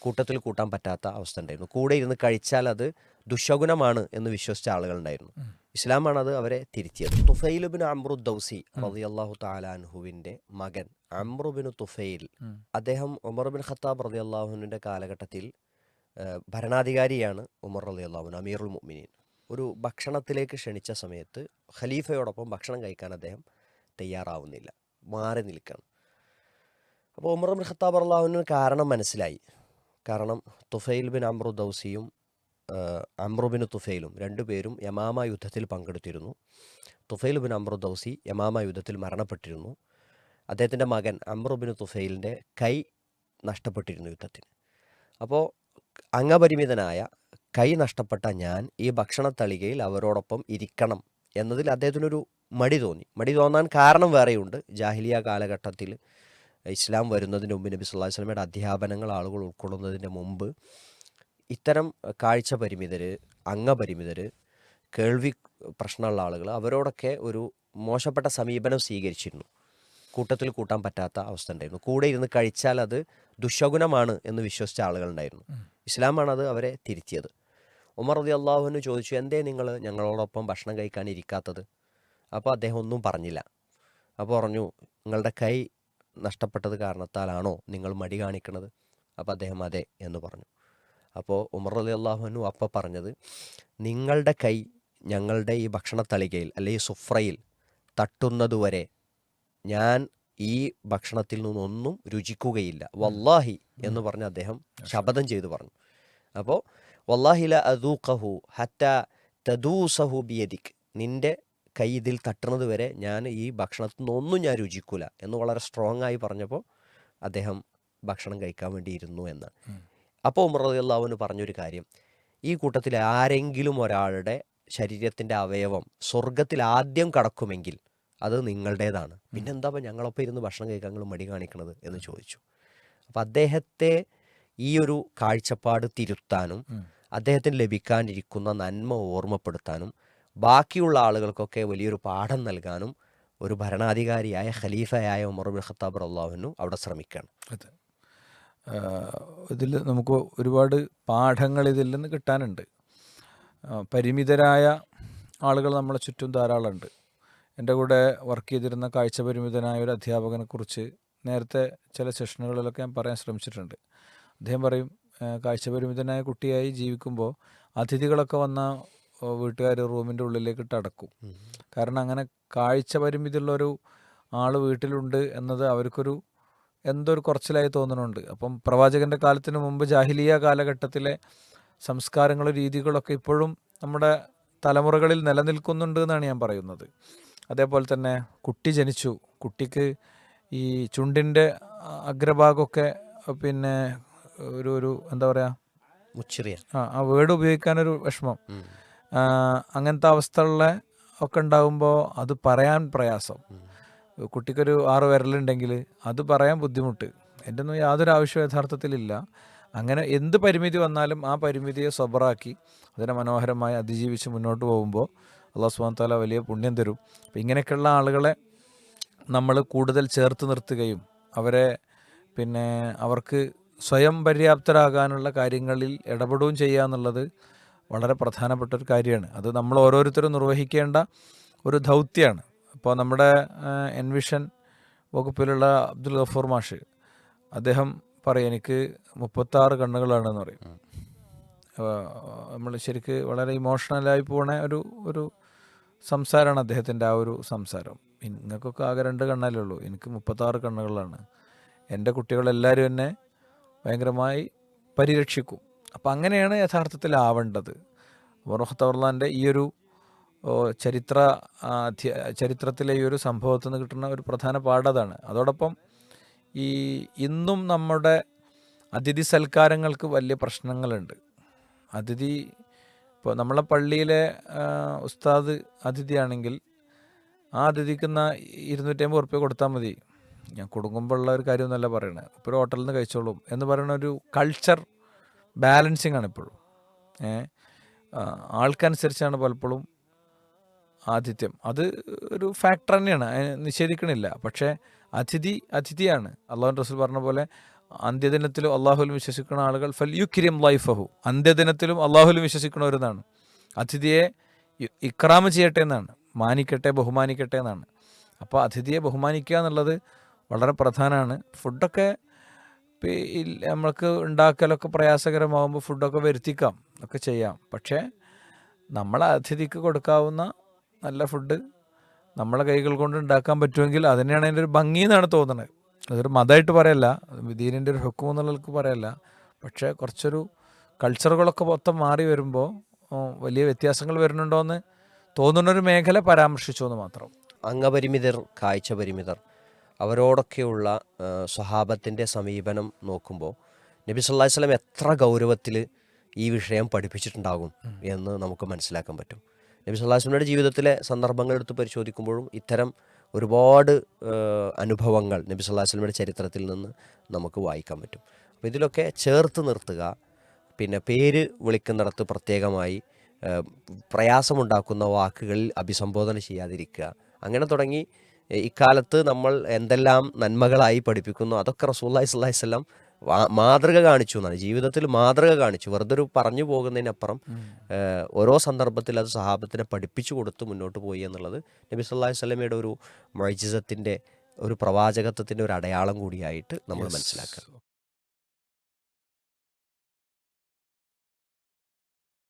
കൂട്ടത്തിൽ കൂട്ടാൻ പറ്റാത്ത അവസ്ഥ ഉണ്ടായിരുന്നു. കൂടെ ഇരുന്ന് കഴിച്ചാൽ അത് ദുശകുനമാണ് എന്ന് വിശ്വസിച്ച ആളുകളുണ്ടായിരുന്നു. ഇസ്ലാമാണ് അത് അവരെ തിരുത്തിയത്. തുഫൈൽ ബിൻ അംറു ദൗസി റളിയല്ലാഹു തആല അൻഹുവിൻ്റെ മകൻ അംറു ബിൻ തുഫൈൽ, അദ്ദേഹം ഉമർ ബിൻ ഖത്താബ് റളിയല്ലാഹുവിൻ്റെ കാലഘട്ടത്തിൽ ഭരണാധികാരിയാണ്. ഉമർ റളിയല്ലാഹു അൻഹു അമീറുൽ മുഅ്മിനീൻ ഒരു ഭക്ഷണത്തിലേക്ക് ക്ഷണിച്ച സമയത്ത് ഖലീഫയോടൊപ്പം ഭക്ഷണം കഴിക്കാൻ അദ്ദേഹം തയ്യാറാവുന്നില്ല, മാറി നിൽക്കുകയാണ്. അപ്പോൾ ഉമർ ബിൻ ഖത്താബ് റളിയല്ലാഹുവിന് കാരണം മനസ്സിലായി. കാരണം തുഫൈൽ ബിൻ അംറു ദൗസിയും അംറു ബിൻ തുഫൈലും രണ്ടുപേരും യമാമ യുദ്ധത്തിൽ പങ്കെടുത്തിരുന്നു. തുഫൈൽ ബിൻ അംറു ദൗസി യമാമ യുദ്ധത്തിൽ മരണപ്പെട്ടിരുന്നു. അദ്ദേഹത്തിൻ്റെ മകൻ അംറു ബിൻ തുഫൈലിൻ്റെ കൈ നഷ്ടപ്പെട്ടിരുന്നു യുദ്ധത്തിന്. അപ്പോൾ അംഗപരിമിതനായ കൈ നഷ്ടപ്പെട്ട ഞാൻ ഈ ഭക്ഷണത്തളികയിൽ അവരോടൊപ്പം ഇരിക്കണം എന്നതിൽ അദ്ദേഹത്തിനൊരു മടി തോന്നി. മടി തോന്നാൻ കാരണം വേറെയുണ്ട്. ജാഹിലിയ കാലഘട്ടത്തിൽ ഇസ്ലാം വരുന്നതിന് മുമ്പ് നബി സല്ലല്ലാഹു അലൈഹി വസല്ലമയുടെ അധ്യാപനങ്ങൾ ആളുകൾ ഉൾക്കൊള്ളുന്നതിന് മുമ്പ് ഇത്തരം കാഴ്ച പരിമിതർ, അംഗപരിമിതർ, കേൾവി പ്രശ്നമുള്ള ആളുകൾ അവരോടൊക്കെ ഒരു മോശപ്പെട്ട സമീപനം സ്വീകരിച്ചിരുന്നു. കൂട്ടത്തിൽ കൂട്ടാൻ പറ്റാത്ത അവസ്ഥ ഉണ്ടായിരുന്നു. കൂടെ ഇരുന്ന് കഴിച്ചാൽ അത് ദുശകുനമാണ് എന്ന് വിശ്വസിച്ച ആളുകളുണ്ടായിരുന്നു. ഇസ്ലാമാണ് അത് അവരെ തിരുത്തിയത്. ഉമർ റളിയല്ലാഹു അൻഹു ചോദിച്ചു, എന്തേ നിങ്ങൾ ഞങ്ങളോടൊപ്പം ഭക്ഷണം കഴിക്കാൻ ഇരിക്കാത്തത്? അപ്പോൾ അദ്ദേഹം ഒന്നും പറഞ്ഞില്ല. അപ്പോൾ പറഞ്ഞു, നിങ്ങളുടെ കൈ നഷ്ടപ്പെട്ടത് കാരണത്താലാണോ നിങ്ങൾ മടി കാണിക്കുന്നത്? അപ്പോൾ അദ്ദേഹം അതെ എന്ന് പറഞ്ഞു. അപ്പോൾ ഉമർ റളിയല്ലാഹു അൻഹു അപ്പോൾ പറഞ്ഞത്, നിങ്ങളുടെ കൈ ഞങ്ങളുടെ ഈ ഭക്ഷണത്തളികയിൽ അല്ലെങ്കിൽ സുഫ്രയിൽ തട്ടുന്നതുവരെ ഞാൻ ഈ ഭക്ഷണത്തിൽ നിന്നൊന്നും രുചിക്കുകയില്ല, വല്ലാഹി എന്ന് പറഞ്ഞ് അദ്ദേഹം ശപഥം ചെയ്തു പറഞ്ഞു. അപ്പോൾ വല്ലാഹി ല അദൂഖഹു ഹത്ത തദൂസഹു ബിയദിക്, നിന്റെ കൈ ഇതിൽ തട്ടുന്നത് വരെ ഞാൻ ഈ ഭക്ഷണത്തിൽ നിന്നൊന്നും ഞാൻ രുചിക്കൂല എന്ന് വളരെ സ്ട്രോങ് ആയി പറഞ്ഞപ്പോൾ അദ്ദേഹം ഭക്ഷണം കഴിക്കാൻ വേണ്ടി ഇരുന്നു എന്നാണ്. അപ്പോൾ ഉമർ റളിയല്ലാഹു അൻഹു പറഞ്ഞൊരു കാര്യം, ഈ കൂട്ടത്തിൽ ആരെങ്കിലും ഒരാളുടെ ശരീരത്തിൻ്റെ അവയവം സ്വർഗത്തിൽ ആദ്യം കടക്കുമെങ്കിൽ അത് നിങ്ങളുടേതാണ്. പിന്നെന്താ അപ്പോൾ ഞങ്ങളൊപ്പം ഇരുന്ന് ഭക്ഷണം കഴിക്കാൻ നിങ്ങൾ മടി കാണിക്കണത് എന്ന് ചോദിച്ചു. അപ്പം അദ്ദേഹത്തെ ഈ ഒരു കാഴ്ചപ്പാട് തിരുത്താനും അദ്ദേഹത്തിന് ലഭിക്കാനിരിക്കുന്ന നന്മ ഓർമ്മപ്പെടുത്താനും ബാക്കിയുള്ള ആളുകൾക്കൊക്കെ വലിയൊരു പാഠം നൽകാനും ഒരു ഭരണാധികാരിയായ ഖലീഫയായ ഉമർ ബിൻ ഖത്താബ് റളിയല്ലാഹു അൻഹു അവിടെ ശ്രമിക്കുകയാണ്. അതെ, ഇതിൽ നമുക്ക് ഒരുപാട് പാഠങ്ങൾ ഇതിൽ നിന്ന് കിട്ടാനുണ്ട്. പരിമിതരായ ആളുകൾ നമ്മളെ ചുറ്റും ധാരാളമുണ്ട്. എൻ്റെ കൂടെ വർക്ക് ചെയ്തിരുന്ന കാഴ്ച പരിമിതനായ ഒരു അധ്യാപകനെക്കുറിച്ച് നേരത്തെ ചില സെഷനുകളിലൊക്കെ ഞാൻ പറയാൻ ശ്രമിച്ചിട്ടുണ്ട്. അദ്ദേഹം പറയും, കാഴ്ച പരിമിതനായ കുട്ടിയായി ജീവിക്കുമ്പോൾ അതിഥികളൊക്കെ വന്ന വീട്ടുകാർ റൂമിൻ്റെ ഉള്ളിലേക്ക് ഇട്ട് അടക്കും. കാരണം അങ്ങനെ കാഴ്ച പരിമിതിയുള്ളൊരു ആൾ വീട്ടിലുണ്ട് എന്നത് അവർക്കൊരു എന്തോ ഒരു കുറച്ചിലായി തോന്നുന്നുണ്ട്. അപ്പം പ്രവാചകൻ്റെ കാലത്തിന് മുമ്പ് ജാഹിലിയ കാലഘട്ടത്തിലെ സംസ്കാരങ്ങളും രീതികളൊക്കെ ഇപ്പോഴും നമ്മുടെ തലമുറകളിൽ നിലനിൽക്കുന്നുണ്ട് എന്നാണ് ഞാൻ പറയുന്നത്. അതേപോലെ തന്നെ കുട്ടി ജനിച്ചു, കുട്ടിക്ക് ഈ ചുണ്ടിൻ്റെ അഗ്രഭാഗമൊക്കെ പിന്നെ ഒരു എന്താ പറയുക, മുച്ചിറിയ, ആ വേർഡ് ഉപയോഗിക്കാനൊരു വിഷമം, അങ്ങനത്തെ അവസ്ഥകളിലെ ഒക്കെ ഉണ്ടാകുമ്പോൾ അത് പറയാൻ പ്രയാസം. കുട്ടിക്കൊരു 6 വിരലുണ്ടെങ്കിൽ അത് പറയാൻ ബുദ്ധിമുട്ട്. എൻ്റെ ഒന്നും യാതൊരു ആവശ്യവും യഥാർത്ഥത്തിലില്ല. അങ്ങനെ എന്ത് പരിമിതി വന്നാലും ആ പരിമിതിയെ സബറാക്കി അതിനെ മനോഹരമായി അതിജീവിച്ച് മുന്നോട്ട് പോകുമ്പോൾ അല്ലാഹു സുബ്ഹാനഹു വ തആല വലിയ പുണ്യം തരും. അപ്പം ഇങ്ങനെയൊക്കെയുള്ള ആളുകളെ നമ്മൾ കൂടുതൽ ചേർത്ത് നിർത്തുകയും അവരെ പിന്നെ അവർക്ക് സ്വയം പര്യാപ്തരാകാനുള്ള കാര്യങ്ങളിൽ ഇടപെടുകയും ചെയ്യുക എന്നുള്ളത് വളരെ പ്രധാനപ്പെട്ട ഒരു കാര്യമാണ്. അത് നമ്മൾ ഓരോരുത്തരും നിർവഹിക്കേണ്ട ഒരു ദൗത്യമാണ്. ഇപ്പോൾ നമ്മുടെ എൻവിഷൻ വകുപ്പിലുള്ള അബ്ദുൽ ഗഫൂർ മാഷ്, അദ്ദേഹം പറയും, എനിക്ക് 36 കണ്ണുകളാണെന്ന് പറയും. നമ്മൾ ശരിക്ക് വളരെ ഇമോഷണലായി പോണ ഒരു സംസാരമാണ് അദ്ദേഹത്തിൻ്റെ ആ ഒരു സംസാരം. നിങ്ങൾക്കൊക്കെ ആകെ 2 കണ്ണല്ലേ ഉള്ളൂ, എനിക്ക് 36 കണ്ണുകളാണ്. എൻ്റെ കുട്ടികളെല്ലാവരും എന്നെ ഭയങ്കരമായി പരിരക്ഷിക്കും. അപ്പം അങ്ങനെയാണ് യഥാർത്ഥത്തിൽ ആവേണ്ടത്. ഉമർ ഖത്താബ് ഈ ഒരു ചരിത്രത്തിലെ ഈ ഒരു സംഭവത്തിൽ നിന്ന് കിട്ടുന്ന ഒരു പ്രധാന പാഠതാണ്. അതോടൊപ്പം ഇന്നും നമ്മുടെ അതിഥി സൽക്കാരങ്ങൾക്ക് വലിയ പ്രശ്നങ്ങളുണ്ട്. ഇപ്പോൾ നമ്മളെ പള്ളിയിലെ ഉസ്താദ് അതിഥിയാണെങ്കിൽ ആ അതിഥിക്കുന്ന 250 ഉറുപ്പ്യ കൊടുത്താൽ മതി, ഞാൻ കൊടുക്കുമ്പോൾ ഉള്ള ഒരു കാര്യമൊന്നുമല്ല പറയണത്, ഇപ്പോൾ ഹോട്ടലിൽ നിന്ന് കഴിച്ചോളും എന്ന് പറയുന്ന ഒരു കൾച്ചർ ബാലൻസിങ് ആണ് ഇപ്പോഴും. ആൾക്കനുസരിച്ചാണ് പലപ്പോഴും ആതിഥ്യം. അത് ഒരു ഫാക്ടർ തന്നെയാണ്, നിഷേധിക്കണില്ല. പക്ഷേ അതിഥിയാണ്. അല്ലാഹു റസൂൽ പറഞ്ഞ പോലെ അന്ത്യദിനത്തിലും അള്ളാഹുലും വിശ്വസിക്കുന്ന ആളുകൾ ഫൽയുക്രിം ലൈഫഹു, അന്ത്യദിനത്തിലും അള്ളാഹുലും വിശ്വസിക്കുന്നവരെന്നാണ്. അതിഥിയെ ഇക്റാമ് ചെയ്യട്ടെ എന്നാണ്, മാനിക്കട്ടെ, ബഹുമാനിക്കട്ടെ എന്നാണ്. അപ്പോൾ അതിഥിയെ ബഹുമാനിക്കുക എന്നുള്ളത് വളരെ പ്രധാനമാണ്. ഫുഡൊക്കെ നമ്മൾക്ക് ഉണ്ടാക്കലൊക്കെ പ്രയാസകരമാകുമ്പോൾ ഫുഡൊക്കെ വരുത്തിക്കാം, ഒക്കെ ചെയ്യാം. പക്ഷേ നമ്മളെ അതിഥിക്ക് കൊടുക്കാവുന്ന നല്ല ഫുഡ് നമ്മളെ കൈകൾ കൊണ്ട് ഉണ്ടാക്കാൻ പറ്റുമെങ്കിൽ അതിനെയാണ് അതിൻ്റെ ഒരു ഭംഗി എന്നാണ് തോന്നുന്നത്. അതൊരു മതമായിട്ട് പറയല്ല, ദീനിൻ്റെ ഒരു ഹുക്കും എന്നുള്ളവർക്ക് പറയല്ല. പക്ഷേ കുറച്ചൊരു കൾച്ചറുകളൊക്കെ മൊത്തം മാറി വരുമ്പോൾ വലിയ വ്യത്യാസങ്ങൾ വരുന്നുണ്ടോ എന്ന് തോന്നുന്നൊരു മേഖല പരാമർശിച്ചു എന്ന് മാത്രം. അംഗപരിമിതർ, കാഴ്ച പരിമിതർ, അവരോടൊക്കെയുള്ള സ്വഹാബത്തിൻ്റെ സമീപനം നോക്കുമ്പോൾ നബി സല്ലല്ലാഹു അലൈഹി വസല്ലം എത്ര ഗൗരവത്തിൽ ഈ വിഷയം പഠിപ്പിച്ചിട്ടുണ്ടാകും എന്ന് നമുക്ക് മനസ്സിലാക്കാൻ പറ്റും. നബി സല്ലല്ലാഹു അലൈഹി വസല്ലമയുടെ ജീവിതത്തിലെ സന്ദർഭങ്ങൾ എടുത്ത് പരിശോധിക്കുമ്പോഴും ഇത്തരം ഒരുപാട് അനുഭവങ്ങൾ നബി സല്ലല്ലാഹു അലൈഹി വസല്ലമയുടെ ചരിത്രത്തിൽ നിന്ന് നമുക്ക് വായിക്കാൻ പറ്റും. അപ്പോൾ ഇതിലൊക്കെ ചേർത്ത് നിർത്തുക, പിന്നെ പേര് വിളിക്കുന്നിടത്ത് പ്രത്യേകമായി പ്രയാസമുണ്ടാക്കുന്ന വാക്കുകളിൽ അഭിസംബോധന ചെയ്യാതിരിക്കുക, അങ്ങനെ തുടങ്ങി ഇക്കാലത്ത് നമ്മൾ എന്തെല്ലാം നന്മകളായി പഠിപ്പിക്കുന്നു അതൊക്കെ റസൂലുള്ളാഹി സ്വല്ലല്ലാഹി അലൈഹി വസല്ലം മാതൃക കാണിച്ചു എന്നാണ്, ജീവിതത്തിൽ മാതൃക കാണിച്ചു. വെറുതെ ഒരു പറഞ്ഞു പോകുന്നതിനപ്പുറം ഓരോ സന്ദർഭത്തിൽ അത് സഹാബത്തിനെ പഠിപ്പിച്ചു കൊടുത്ത് മുന്നോട്ട് പോയി എന്നുള്ളത് നബി സല്ലല്ലാഹു അലൈഹി വസല്ലമയുടെ ഒരു മുഅ്ജിസത്തിൻ്റെ, ഒരു പ്രവാചകത്വത്തിൻ്റെ ഒരു അടയാളം കൂടിയായിട്ട് നമ്മൾ മനസ്സിലാക്കുക.